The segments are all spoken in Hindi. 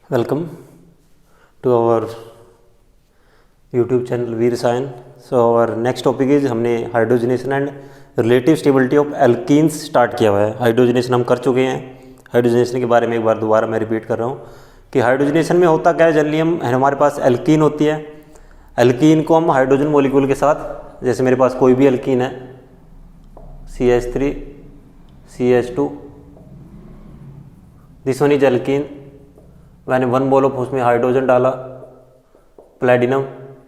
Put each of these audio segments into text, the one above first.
Welcome to our YouTube channel Veer Sign. So our next topic is हमने hydrogenation and relative stability of alkenes start किया हुआ है. हाइड्रोजनेशन हम कर चुके हैं. हाइड्रोजनेशन के बारे में एक बार दोबारा मैं रिपीट कर रहा हूँ कि हाइड्रोजनेशन में होता क्या है. जनरली हमारे पास एल्कीन होती है. एल्कीन को हम हाइड्रोजन मॉलिक्यूल के साथ, जैसे मेरे पास कोई भी एल्कीन है CH3 CH2, this one is alkene. मैंने वन मोल ऑफ उसमें हाइड्रोजन डाला. प्लेटिनम,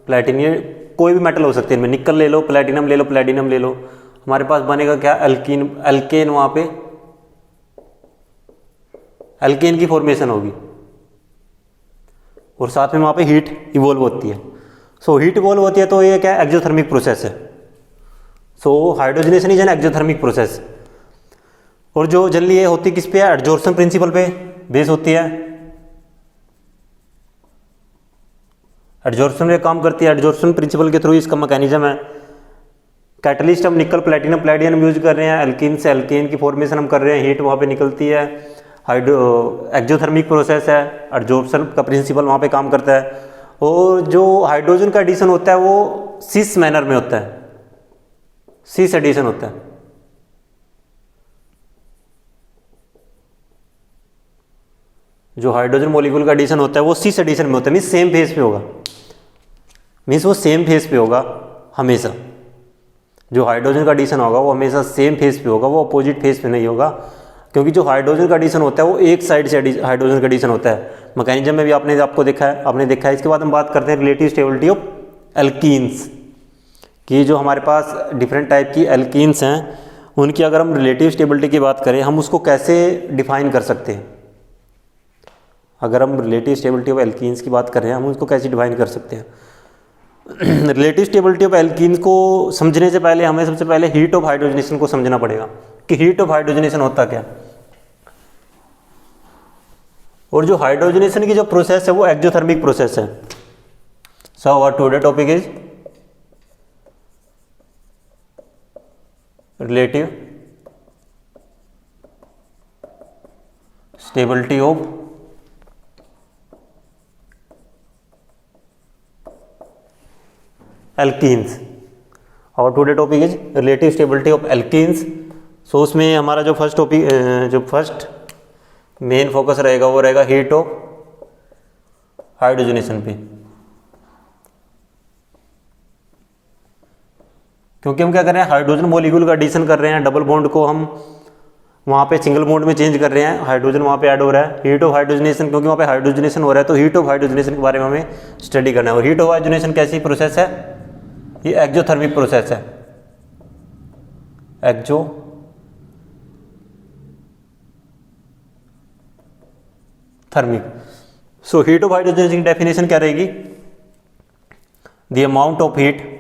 प्लेटिनियम, कोई भी मेटल हो सकते हैं इनमें. निकल ले लो, प्लेटिनम ले लो, प्लेटिनम ले लो. हमारे पास बनेगा क्या? एल्कीन. एल्केन, वहाँ पे एल्केन की फॉर्मेशन होगी और साथ में वहाँ पे हीट इवॉल्व होती है. सो हीट इवॉल्व होती है तो ये क्या है? एक्सोथर्मिक प्रोसेस है. So hydrogenation is an exothermic process. और जो जनरली ये होती किस पे है? एडजॉर्प्शन प्रिंसिपल पे बेस होती है. एडजॉर्प्शन में काम करती है. एडजॉर्प्शन प्रिंसिपल के थ्रू इसका मैकेनिज्म है. कैटलिस्ट हम निकल, प्लेटिनम, प्लेटिनम यूज कर रहे हैं. एल्कीन से एल्केन की फॉर्मेशन हम कर रहे हैं. हीट वहाँ पे निकलती है. एक्सोथर्मिक प्रोसेस है. एडजॉर्प्शन का प्रिंसिपल वहाँ पे काम करता है. और जो हाइड्रोजन का एडिशन होता है वो सिस मैनर में होता है. सिस एडिशन होता है. जो हाइड्रोजन मॉलिक्यूल का एडिशन होता है वो सिस एडिशन में होता है. मीन्स सेम फेज पे होगा. मीन्स वो सेम फेज पे होगा हमेशा. जो हाइड्रोजन का एडिशन होगा वो हमेशा सेम फेज पे होगा, वो अपोजिट फेज पे नहीं होगा. क्योंकि जो हाइड्रोजन का एडिशन होता है वो एक साइड से हाइड्रोजन का एडिशन होता है. मैकेनिज्म में भी आपने देखा है. इसके बाद हम बात करते हैं रिलेटिव स्टेबिलिटी ऑफ एल्कीन्स कि जो हमारे पास डिफरेंट टाइप की एल्कीन्स हैं उनकी अगर हम रिलेटिव स्टेबिलिटी की बात करें, हम उसको कैसे डिफाइन कर सकते हैं. अगर हम रिलेटिव स्टेबिलिटी ऑफ एल्कीन्स की बात कर रहे हैं, हम उसको कैसे डिफाइन कर सकते हैं. रिलेटिव स्टेबिलिटी ऑफ एल्कीन्स को समझने से पहले हमें सबसे पहले हीट ऑफ हाइड्रोजनेशन को समझना पड़ेगा कि हीट ऑफ हाइड्रोजनेशन होता क्या. और जो हाइड्रोजनेशन की जो प्रोसेस है वो एक्सोथर्मिक प्रोसेस है. So our today topic is relative stability of alkenes. और today topic is relative stability of alkenes. सो उसमें हमारा जो फर्स्ट टॉपिक, जो फर्स्ट मेन फोकस रहेगा वो रहेगा हीट ऑफ हाइड्रोजनेशन पे. क्योंकि हम क्या कर रहे हैं? हाइड्रोजन मॉलिक्यूल का एडिशन कर रहे हैं. डबल बॉन्ड को हम वहाँ पे सिंगल बॉन्ड में चेंज कर रहे हैं. हाइड्रोजन वहाँ पे ऐड हो रहा है. हीट ऑफ हाइड्रोजनेशन, क्योंकि वहाँ पे हाइड्रोजनेशन हो रहा है तो हीट ऑफ हाइड्रोजनेशन के बारे में हमें स्टडी करना है. और हीट ऑफ हाइड्रोजनेशन कैसी प्रोसेस है? ये एक्सोथर्मिक प्रोसेस है. Exothermic. So heat of hydrogenation की डेफिनेशन क्या रहेगी? The amount of heat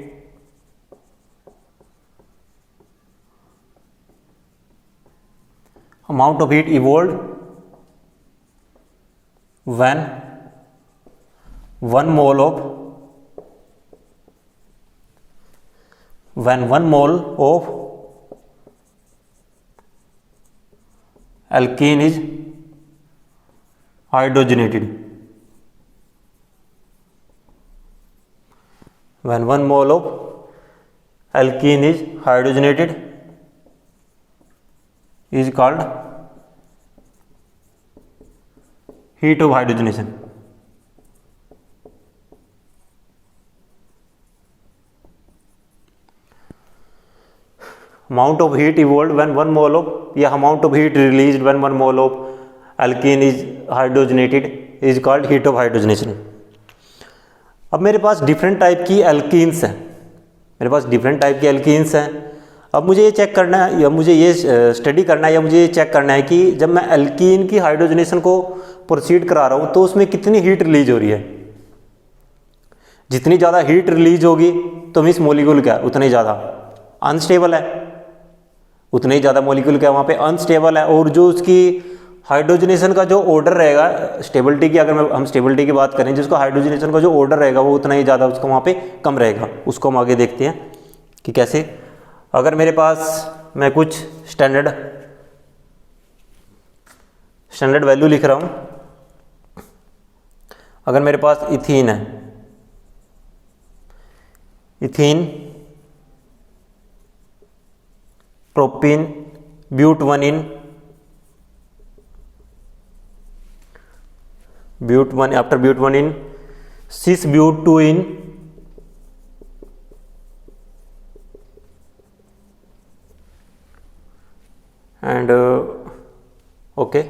evolved when one mole of alkene is hydrogenated. When one mole of alkene is hydrogenated is called heat of hydrogenation. Amount of heat evolved when one mole of, या amount of heat released when one mole of alkene is hydrogenated is called heat of hydrogenation. अब मेरे पास डिफरेंट टाइप की एल्कीन्स हैं. अब मुझे ये चेक करना है, या मुझे ये स्टडी करना है, या मुझे ये चेक करना है कि जब मैं एल्कीन की हाइड्रोजनेशन को प्रोसीड करा रहा हूँ तो उसमें कितनी हीट रिलीज हो रही है. जितनी ज़्यादा हीट रिलीज होगी तो मीन्स मॉलिक्यूल क्या है? उतना ही ज़्यादा अनस्टेबल है. उतना ही ज़्यादा मॉलिक्यूल क्या वहाँ पे? अनस्टेबल है. और जो उसकी हाइड्रोजनेशन का जो ऑर्डर रहेगा स्टेबिलिटी की, अगर हम स्टेबिलिटी की बात करें, जिसको हाइड्रोजनेशन का जो ऑर्डर रहेगा वो उतना ही ज़्यादा उसका वहाँ पे कम रहेगा. उसको हम आगे देखते हैं कि कैसे. अगर मेरे पास मैं कुछ स्टैंडर्ड वैल्यू लिख रहा हूँ अगर मेरे पास इथीन है, ethene, propene, but one ene, but one, after but one ene, cis but two ene, and okay,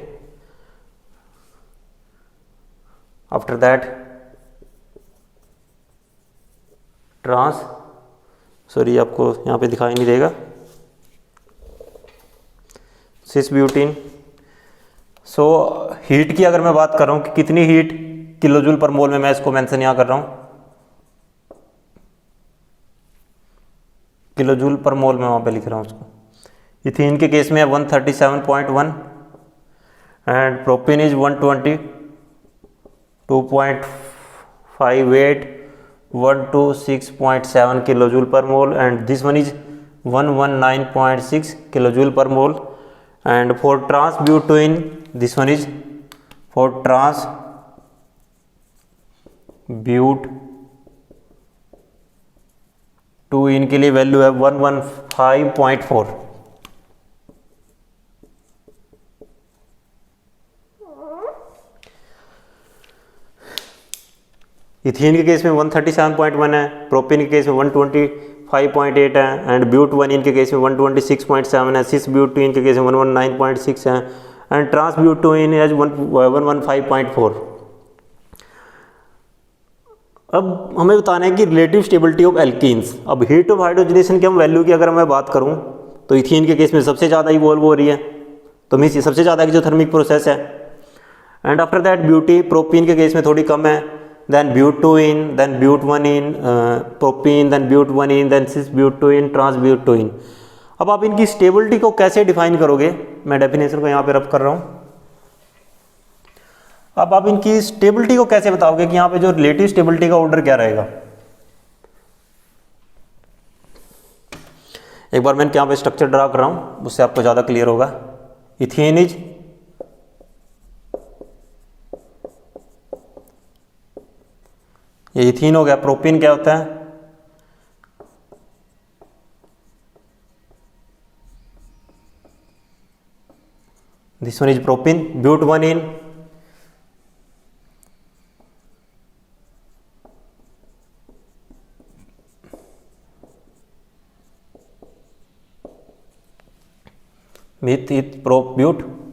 after that trans, sorry आपको यहाँ पे दिखाई नहीं देगा, सिस ब्यूटीन। सो हीट की अगर मैं बात कर रहा हूँ कि कितनी हीट किलो जूल पर मोल में, मैं इसको मेंशन यहाँ कर रहा हूँ, किलो जूल पर मोल में वहाँ पे लिख रहा हूँ उसको। इथीन के केस में 137.1 and propene is 120, 2.58, 126.7 kilo joule per mole, and this one is 119.6 kilo joule per mole. And for trans butene this one is, for trans but two ene के लिए वैल्यू है 115.4। इथीन के केस में 137.1 है, प्रोपीन के केस में 125.8 है, एंड ब्यूट वन इन के केस में 126.7 है, सिस ब्यूटीन के केस में 119.6 है, एंड ट्रांस ब्यूटेन एज 115.4। अब हमें बताना है कि रिलेटिव स्टेबिलिटी ऑफ एल्कीन्स। अब हीट ऑफ हाइड्रोजनेशन की हम वैल्यू की अगर मैं बात करूं तो इथीन के केस में सबसे ज़्यादा इवॉल्व हो रही है, तो मीन्स ये सबसे ज़्यादा की जो थर्मिक प्रोसेस है। And after that beauty, propene के केस में थोड़ी कम है, then butene, then but one in, propene, then but one in, then cis butene, trans butene। अब आप इनकी स्टेबिलिटी को कैसे डिफाइन करोगे, मैं डेफिनेशन को यहाँ पे रब कर रहा हूँ। अब आप इनकी स्टेबिलिटी को कैसे बताओगे कि यहाँ पे जो रिलेटिव स्टेबिलिटी का ऑर्डर क्या रहेगा। एक बार मैं यहाँ पे स्ट्रक्चर ड्रा कर रहा हूँ, उससे आपको ज़्यादा क्लियर होगा। इथीन इज, ये इथीन हो गया। प्रोपीन क्या होता है, this one is propene. But one ene, with it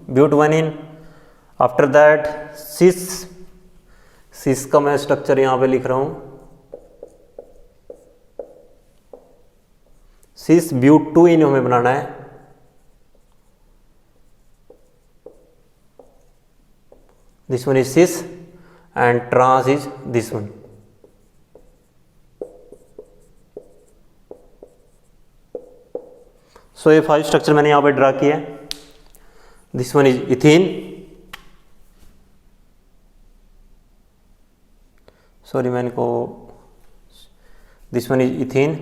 but one ene. After that cis का मैं स्ट्रक्चर यहां पे लिख रहा हूं, सिस ब्यूट टू इन हमें बनाना है। This one is cis and trans is this one. So ये 5 स्ट्रक्चर मैंने यहां पे ड्रा किया है। This one is ethene, sorry मैंने को, this one is ethene,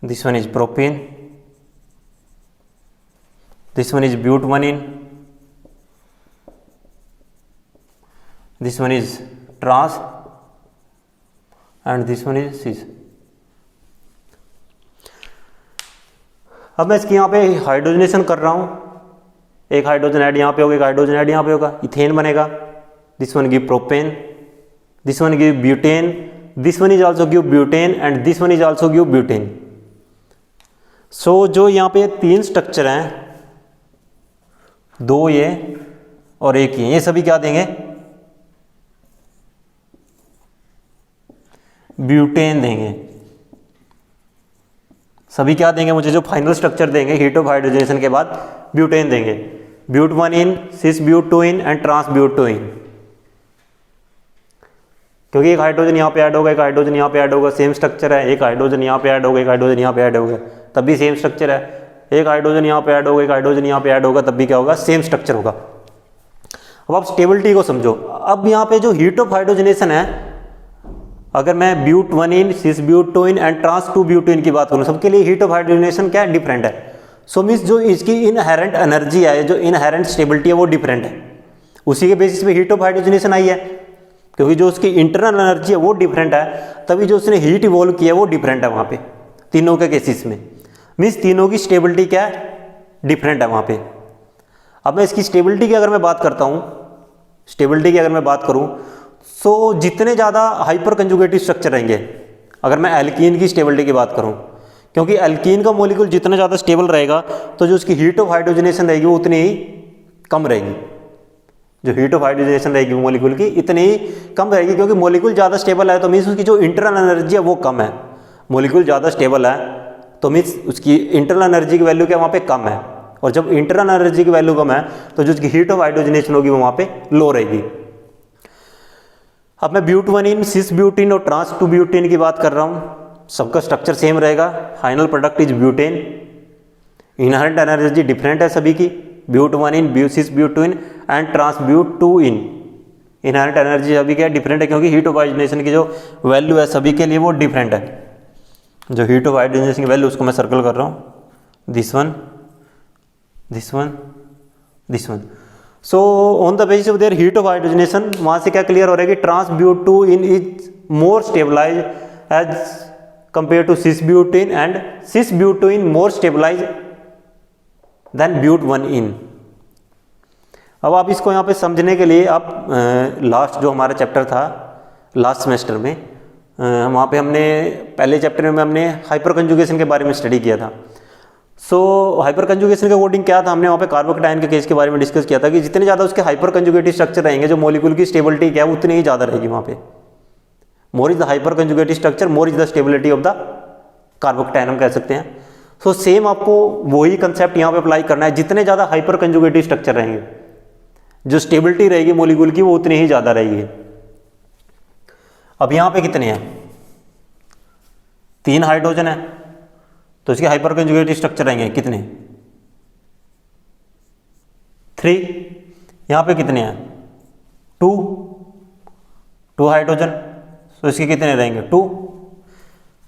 this one is propene, this one is but one ene, this one is trans and this one is cis. अब मैं इसकी यहाँ पे हाइड्रोजनेशन कर रहा हूँ, एक हाइड्रोजन ऐड यहाँ पे होगा, एक हाइड्रोजन ऐड यहाँ पे होगा, इथेन बनेगा। This one give propane, this one give butane, this one is also give butane and this one is also give butane. So जो यहाँ पे 3 स्ट्रक्चर हैं, 2 ये और एक ये सभी क्या देंगे, ब्यूटेन देंगे। सभी क्या देंगे मुझे, जो फाइनल स्ट्रक्चर देंगे हीट ऑफ हाइड्रोजनेशन के बाद ब्यूटेन देंगे। But one ene, cis but two ene and trans but two ene. क्योंकि एक हाइड्रोजन यहाँ पे ऐड होगा, एक हाइड्रोजन यहाँ पे ऐड होगा, सेम स्ट्रक्चर है। एक हाइड्रोजन यहाँ पे ऐड होगा, एक हाइड्रोजन यहाँ पे ऐड होगा, तब भी सेम स्ट्रक्चर है। एक हाइड्रोजन यहाँ पे ऐड होगा, एक हाइड्रोजन यहाँ पे ऐड होगा, तब भी क्या होगा, सेम स्ट्रक्चर होगा। अब आप स्टेबिलिटी को समझो। अब यहाँ पे जो हीट ऑफ हाइड्रोजनेशन है, अगर मैं but one ene, cis but two ene and trans two butene की बात करूँ, सबके लिए हीट ऑफ हाइड्रोजनेशन क्या है, डिफरेंट है। सो मीन्स जो इसकी इनहेरेंट एनर्जी है, जो इनहेरेंट स्टेबिलिटी है, वो डिफरेंट है। उसी के बेसिस पे हीट ऑफ हाइड्रोजनेशन आई है। क्योंकि जो उसकी इंटरनल एनर्जी है वो डिफरेंट है, तभी जो उसने हीट इवॉल्व किया है वो डिफरेंट है वहाँ पे तीनों के केसेस में। मीन्स तीनों की स्टेबिलिटी क्या है, डिफरेंट है वहाँ पे। अब मैं इसकी स्टेबिलिटी की अगर मैं बात करता हूँ, स्टेबिलिटी की अगर मैं बात करूँ, सो जितने ज़्यादा हाइपर कंजुगेटिव स्ट्रक्चर रहेंगे, अगर मैं एल्कीन की स्टेबिलिटी की बात करूँ, क्योंकि एल्कीन का मॉलिक्यूल जितना ज़्यादा स्टेबल रहेगा तो जो उसकी हीट ऑफ हाइड्रोजनेशन रहेगी वो उतनी ही कम रहेगी। जो हीट ऑफ हाइड्रोजनेशन रहेगी मॉलिक्यूल की इतनी ही कम रहेगी, क्योंकि मॉलिक्यूल ज़्यादा स्टेबल है तो मीन्स उसकी जो इंटरनल एनर्जी है वो कम है। मॉलिक्यूल ज़्यादा स्टेबल है तो मीन्स उसकी इंटरनल एनर्जी की वैल्यू क्या वहाँ पे कम है, और जब इंटरनल एनर्जी की वैल्यू कम है तो जो उसकी हीट ऑफ हाइड्रोजनेशन होगी वो वहाँ पे लो रहेगी। अब मैं ब्यूटवनिन, सिस ब्यूटिन और ट्रांस टू ब्यूटिन की बात कर रहा हूँ। सबका स्ट्रक्चर सेम रहेगा, final product is butane. Inherent energy different है सभी की, ब्यूटवनिन, सिस ब्यूटिन एंड ट्रांसब्यूटुइन। इनहेरेंट एनर्जी सभी क्या डिफरेंट है, क्योंकि हीट ऑफ हाइड्रोजनेशन की जो वैल्यू है सभी के लिए वो डिफरेंट है। जो हीट ऑफ हाइड्रोजनेशन की वैल्यू उसको मैं सर्कल कर रहा हूँ, this one, this one, this one. So on the basis of their heat of hydrogenation वहाँ से क्या क्लियर हो रहा है कि trans but two ene is more stabilize as compare to cis butene and cis butene more stabilize than but one ene. अब आप इसको यहाँ पे समझने के लिए आप लास्ट जो हमारा चैप्टर था लास्ट सेमेस्टर में, वहाँ पे हमने पहले चैप्टर में हमने हाइपर कंजुगेशन के बारे में स्टडी किया था। सो हाइपर कंजुगेशन के अकॉर्डिंग क्या था, हमने वहाँ पे कार्बोकैटायन के केस के बारे में डिस्कस किया था कि जितने ज़्यादा उसके हाइपर कंजुगेटिव स्ट्रक्चर रहेंगे, जो मॉलिक्यूल की स्टेबिलिटी क्या है उतनी ही ज़्यादा रहेगी वहाँ पे। More is the hyper conjugative structure, more is the stability of the carbocation हम कह सकते हैं। सो सेम आपको वही कंसेप्ट यहाँ पे अप्लाई करना है, जितने ज़्यादा हाइपर कंजुगेटिव स्ट्रक्चर रहेंगे जो स्टेबिलिटी रहेगी मॉलिक्यूल की वो उतनी ही ज़्यादा रहेगी। अब यहाँ पे कितने हैं, 3 हाइड्रोजन है तो इसके हाइपर कंजुगेटिव स्ट्रक्चर रहेंगे कितने, 3। यहाँ पे कितने हैं, 2 हाइड्रोजन, तो इसके कितने रहेंगे, 2,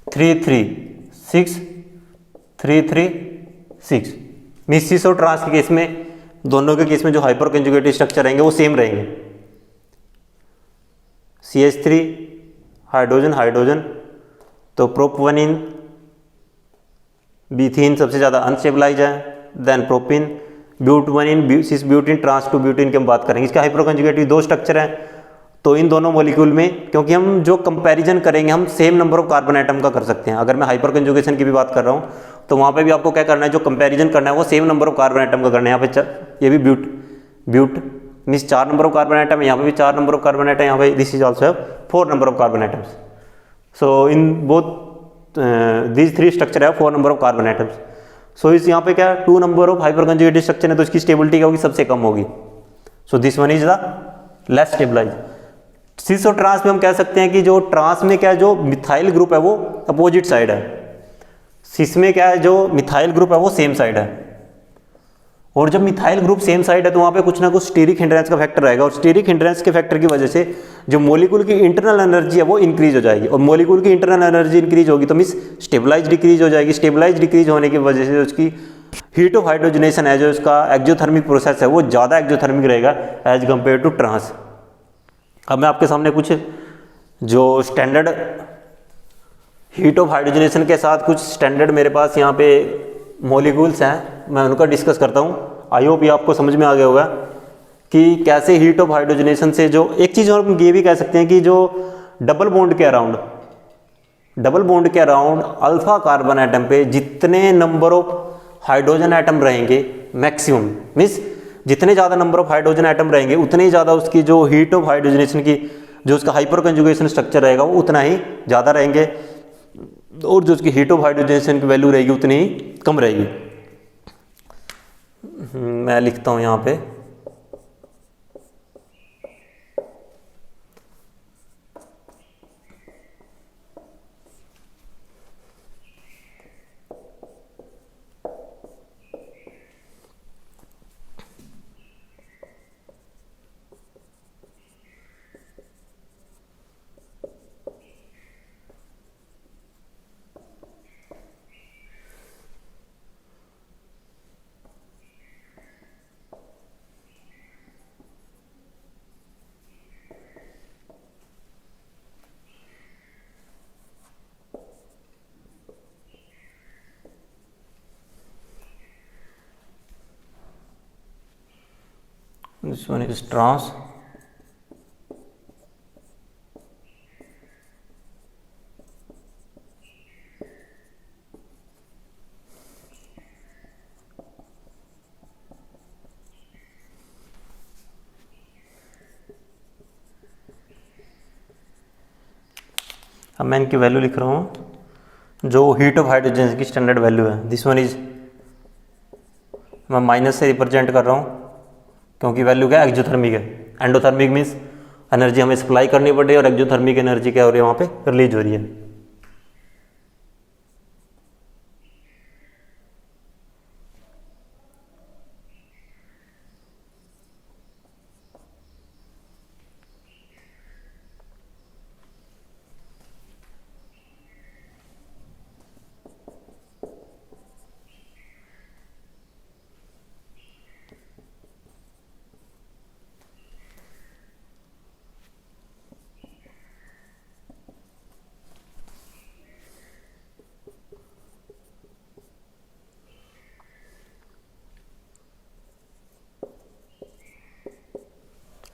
3, 3, 6, 3, 3, 6। मिसिस और ट्रांस के केस में, दोनों के केस में जो हाइपर कंजुगेटिव स्ट्रक्चर रहेंगे वो सेम रहेंगे। CH3 हाइड्रोजन हाइड्रोजन, तो प्रोपवनिन, बीथीन सबसे ज़्यादा अनस्टेबलाइज है, then propyne, ब्यूटवनिन, sis butene, trans to butene की हम बात करेंगे। इसके हाइपर कंजुगेटिव 2 स्ट्रक्चर हैं, तो इन दोनों मॉलिक्यूल में, क्योंकि हम जो कंपैरिजन करेंगे हम same number of carbon atom का कर सकते हैं। अगर मैं हाइपर कंजुगेशन की भी बात कर रहा हूँ तो वहाँ पे भी आपको क्या करना है, जो कंपैरिजन करना है वो same number of carbon atom का करना है। यहाँ पे ये भी but means 4 number of carbon atom, यहाँ पे भी 4 नंबर ऑफ कार्बन एटम, यहाँ पे this is also 4 number of carbon atoms. So in both these 3 structure है 4 number of carbon atoms. So इस यहाँ पे क्या 2 number of hyper conjugative structure है, तो इसकी स्टेबिलिटी क्या होगी, सबसे कम होगी। So this one is the less stabilize. Cis और ट्रांस में हम कह सकते हैं कि जो ट्रांस में क्या है, जो मिथाइल ग्रुप है वो अपोजिट साइड है, सिस में क्या है जो मिथाइल ग्रुप है वो सेम साइड है। और जब मिथाइल ग्रुप सेम साइड है तो वहाँ पे कुछ ना कुछ स्टीरिक हिंड्रेंस का फैक्टर रहेगा, और स्टीरिक हिंड्रेंस के फैक्टर की वजह से जो मॉलिक्यूल की इंटरनल एनर्जी है वो इंक्रीज हो जाएगी, और मॉलिक्यूल की इंटरनल एनर्जी इंक्रीज होगी तो मीन्स स्टेबलाइज डिक्रीज हो जाएगी। स्टेबलाइज डिक्रीज होने की वजह से उसकी हीट ऑफ हाइड्रोजनेशन है, जो उसका एक्जोथर्मिक प्रोसेस है वो ज़्यादा एक्जोथर्मिक रहेगा एज कम्पेयर टू ट्रांस। अब मैं आपके सामने कुछ जो स्टैंडर्ड हीट ऑफ हाइड्रोजनेशन के साथ कुछ स्टैंडर्ड मेरे पास यहाँ पे मॉलिक्यूल्स हैं, मैं उनका डिस्कस करता हूँ। आई होप ये आपको समझ में आ गया होगा कि कैसे हीट ऑफ हाइड्रोजनेशन से जो एक चीज़ और हम ये भी कह सकते हैं कि जो डबल बॉन्ड के अराउंड अल्फा कार्बन एटम पे जितने नंबर ऑफ हाइड्रोजन एटम रहेंगे मैक्सिमम, मीन्स जितने ज़्यादा नंबर ऑफ हाइड्रोजन एटम रहेंगे उतने ही ज़्यादा उसकी जो हीट ऑफ हाइड्रोजनेशन की जो उसका हाइपर कंजुगेशन स्ट्रक्चर रहेगा वो उतना ही ज़्यादा रहेंगे, और जो उसकी हीट ऑफ हाइड्रोजनेशन की वैल्यू रहेगी उतनी ही कम रहेगी। मैं लिखता हूँ यहाँ पे, दिस वन इज ट्रांस, अब मैं इनकी वैल्यू लिख रहा हूँ जो हीट ऑफ हाइड्रोजन की स्टैंडर्ड वैल्यू है। दिस वन इज, मैं माइनस से रिप्रेजेंट कर रहा हूँ क्योंकि वैल्यू क्या है, एक्जोथर्मिक है। एंडोथर्मिक मीन्स एनर्जी हमें सप्लाई करनी पड़ रही है और एक्जोथर्मिक एनर्जी क्या हो रही है, वहाँ पे रिलीज हो रही है।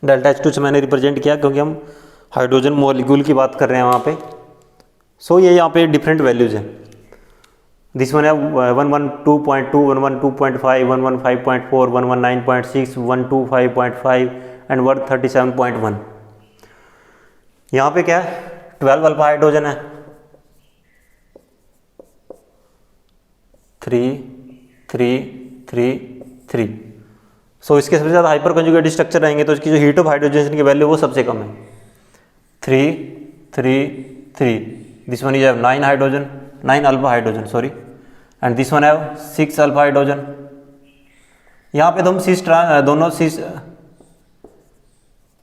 डेल्टा H2 से मैंने रिप्रेजेंट किया क्योंकि हम हाइड्रोजन मॉलिक्यूल की बात कर रहे हैं वहाँ पे। सो ये यहाँ पे डिफरेंट वैल्यूज हैं। दिस वन है 112.2, 112.5, 115.4, 119.6, 125.5 एंड 137.1। यहाँ पे क्या है, 12 अल्फा हाइड्रोजन है, 3 3 3 3। सो इसके सबसे ज़्यादा हाइपर कंजुगेटेड स्ट्रक्चर रहेंगे तो इसकी जो हीट ऑफ हाइड्रोजन की वैल्यू वो सबसे कम है, 3 3 3। This one is have 9 hydrogen, 9 alpha hydrogen sorry, and this one have 6 alpha hydrogen. यहाँ पे तो हम दोनों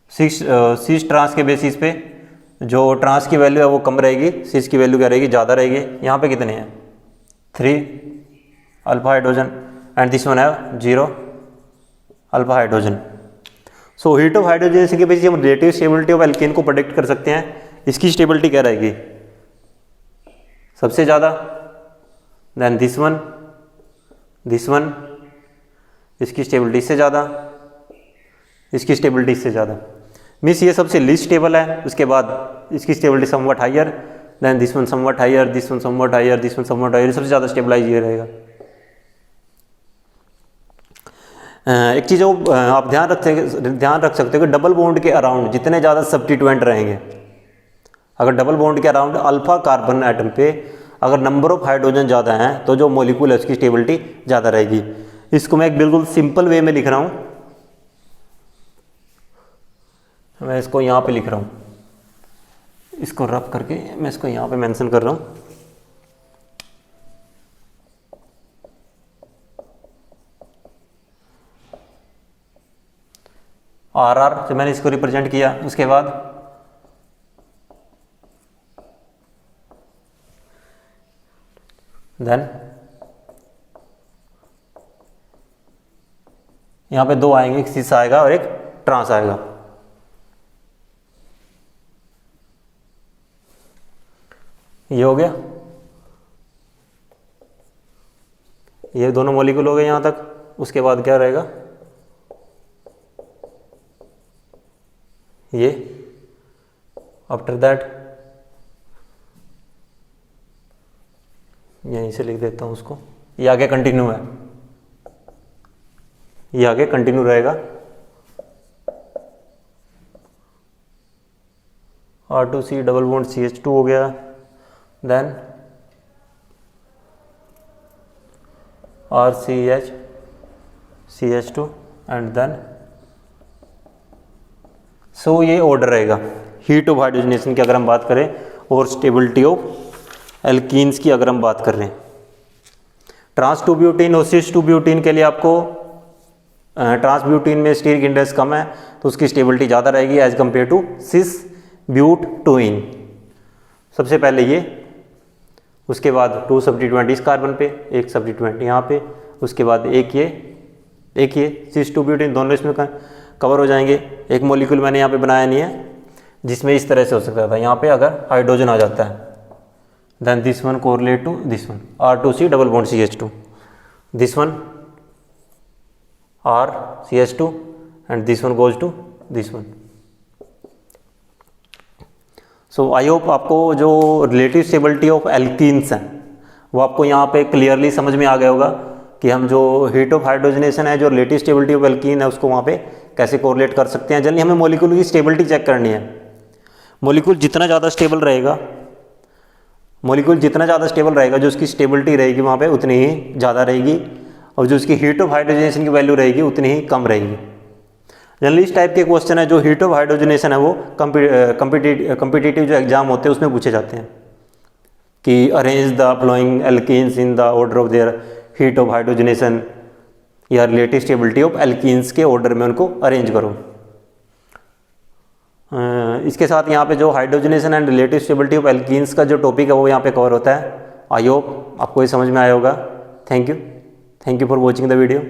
सिस ट्रांस के बेसिस पे जो ट्रांस की वैल्यू है वो कम रहेगी, सिस की वैल्यू क्या रहेगी, ज़्यादा रहेगी। यहाँ पे कितने हैं, 3 alpha hydrogen and this one have 0 alpha hydrogen. So heat of hydrogen के बेसिस हम रिलेटिव स्टेबिलिटी ऑफ एल्केन को प्रेडिक्ट कर सकते हैं। इसकी स्टेबिलिटी क्या रहेगी, सबसे ज़्यादा, देन दिस वन, इसकी स्टेबिलिटी इससे ज़्यादा, इसकी स्टेबिलिटी इससे ज़्यादा। मीन्स ये सबसे लीस्ट स्टेबल है, उसके बाद इसकी stability somewhat higher, then this one somewhat higher, this one somewhat higher, this one somewhat higher, सबसे ज़्यादा स्टेबलाइज ये रहेगा। एक चीज़ जो आप ध्यान रख सकते हो कि डबल बॉन्ड के अराउंड जितने ज़्यादा सब्स्टिट्यूएंट रहेंगे, अगर डबल बॉन्ड के अराउंड अल्फा कार्बन एटम पे अगर नंबर ऑफ हाइड्रोजन ज़्यादा हैं तो जो मॉलिक्यूल है उसकी स्टेबिलिटी ज़्यादा रहेगी। इसको मैं एक बिल्कुल सिंपल वे में लिख रहा हूँ, मैं इसको यहाँ पे लिख रहा हूँ, इसको रफ करके मैं इसको यहाँ पे मेंशन कर रहा हूँ। RR से मैंने इसको रिप्रेजेंट किया, उसके बाद देन यहाँ पे दो आएंगे, एक सिस आएगा और एक ट्रांस आएगा। ये हो गया, ये दोनों मॉलिक्यूल हो गए यहाँ तक। उसके बाद क्या रहेगा, ये आफ्टर दैट यहीं से लिख देता हूँ उसको, ये आगे कंटिन्यू है, ये आगे कंटिन्यू रहेगा। R2C डबल बॉन्ड CH2 हो गया, then RCH CH2 and then so ये ऑर्डर रहेगा हीट ऑफ हाइड्रोजनेशन की अगर हम बात करें और स्टेबिलिटी ऑफ एल्कीन्स की अगर हम बात कर रहे हैं। ट्रांस 2 ब्यूटीन और सिस 2 ब्यूटीन के लिए आपको ट्रांस ब्यूटीन में स्टीरिक इंडेक्स कम है तो उसकी स्टेबिलिटी ज़्यादा रहेगी as compare to cis butene. सबसे पहले ये, उसके बाद 2 सब्स्टिट्यूएंट इस कार्बन पे, एक सब्स्टिट्यूएंट यहाँ पे, उसके बाद एक ये सिस 2 ब्यूटीन, दोनों इसमें कवर हो जाएंगे। एक मॉलिक्यूल मैंने यहाँ पे बनाया नहीं है जिसमें इस तरह से हो सकता था, यहाँ पे अगर हाइड्रोजन आ जाता है, then this one correlate to this one, R2C double bond CH2, this one RCH2 and this one goes to this one. So I hope आपको जो रिलेटिव स्टेबिलिटी ऑफ एल्कीन्स हैं वो आपको यहाँ पे क्लियरली समझ में आ गया होगा कि हम जो हीट ऑफ हाइड्रोजनेशन है, जो रिलेटिव स्टेबिलिटी ऑफ एल्कीन है, उसको वहाँ पे कैसे कोरिलेट कर सकते हैं। जनरली हमें मॉलिक्यूल की स्टेबिलिटी चेक करनी है। मॉलिक्यूल जितना ज़्यादा स्टेबल रहेगा, जो उसकी स्टेबिलिटी रहेगी वहाँ पे उतनी ही ज़्यादा रहेगी, और जो उसकी हीट ऑफ हाइड्रोजनेशन की वैल्यू रहेगी उतनी ही कम रहेगी। जनरली इस टाइप के क्वेश्चन है जो हीट ऑफ हाइड्रोजनेशन है वो कम्पिटिटिव जो एग्जाम होते हैं उसमें पूछे जाते हैं कि arrange the flowing alkenes in the order of their heat of hydrogenation, या रिलेटिव स्टेबिलिटी ऑफ एल्कीन्स के ऑर्डर में उनको अरेंज करो। इसके साथ यहाँ पे जो hydrogenation and relative stability of alkenes का जो टॉपिक है वो यहाँ पे कवर होता है। आई होप आपको ये समझ में आया होगा। Thank you for watching the video.